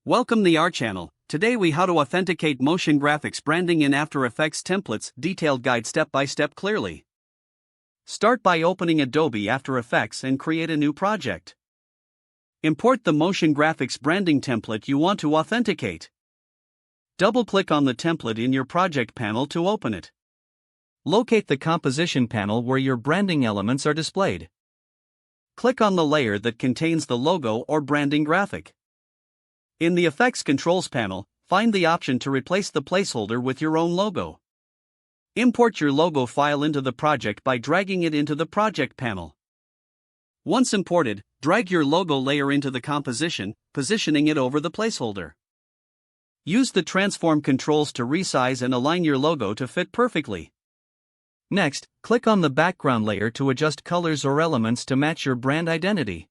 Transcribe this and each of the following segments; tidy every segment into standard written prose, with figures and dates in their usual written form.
Welcome to our channel. Today we how to authenticate motion graphics branding in After Effects templates, detailed guide step by step clearly. Start by opening Adobe After Effects and create a new project. Import the motion graphics branding template you want to authenticate. Double-click on the template in your project panel to open it. Locate the composition panel where your branding elements are displayed. Click on the layer that contains the logo or branding graphic. In the Effects Controls panel, find the option to replace the placeholder with your own logo. Import your logo file into the project by dragging it into the project panel. Once imported, drag your logo layer into the composition, positioning it over the placeholder. Use the transform controls to resize and align your logo to fit perfectly. Next, click on the background layer to adjust colors or elements to match your brand identity.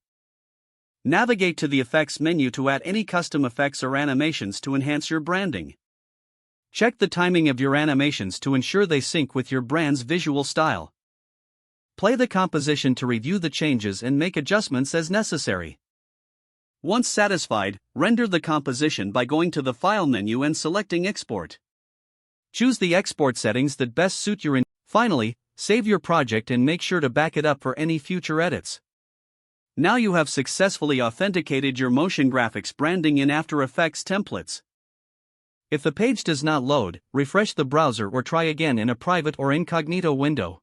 Navigate to the Effects menu to add any custom effects or animations to enhance your branding. Check the timing of your animations to ensure they sync with your brand's visual style. Play the composition to review the changes and make adjustments as necessary. Once satisfied, render the composition by going to the File menu and selecting Export. Choose the export settings that best suit your Finally, save your project and make sure to back it up for any future edits. Now you have successfully authenticated your motion graphics branding in After Effects templates. If the page does not load, refresh the browser or try again in a private or incognito window.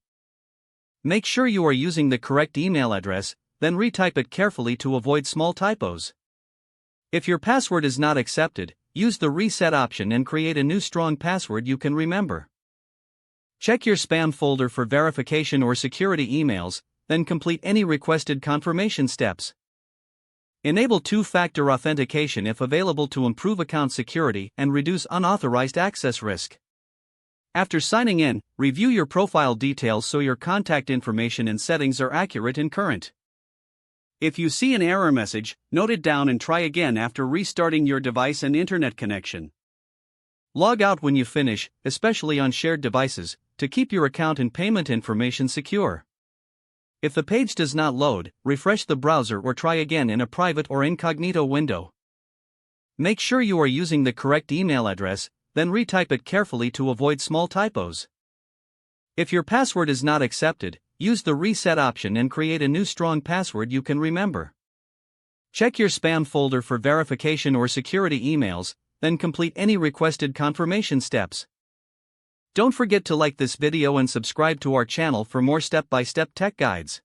Make sure you are using the correct email address, then retype it carefully to avoid small typos. If your password is not accepted, use the reset option and create a new strong password you can remember. Check your spam folder for verification or security emails, then complete any requested confirmation steps. Enable two-factor authentication if available to improve account security and reduce unauthorized access risk. After signing in, review your profile details so your contact information and settings are accurate and current. If you see an error message, note it down and try again after restarting your device and internet connection. Log out when you finish, especially on shared devices, to keep your account and payment information secure. If the page does not load, refresh the browser or try again in a private or incognito window. Make sure you are using the correct email address, then retype it carefully to avoid small typos. If your password is not accepted, use the reset option and create a new strong password you can remember. Check your spam folder for verification or security emails, then complete any requested confirmation steps. Don't forget to like this video and subscribe to our channel for more step-by-step tech guides.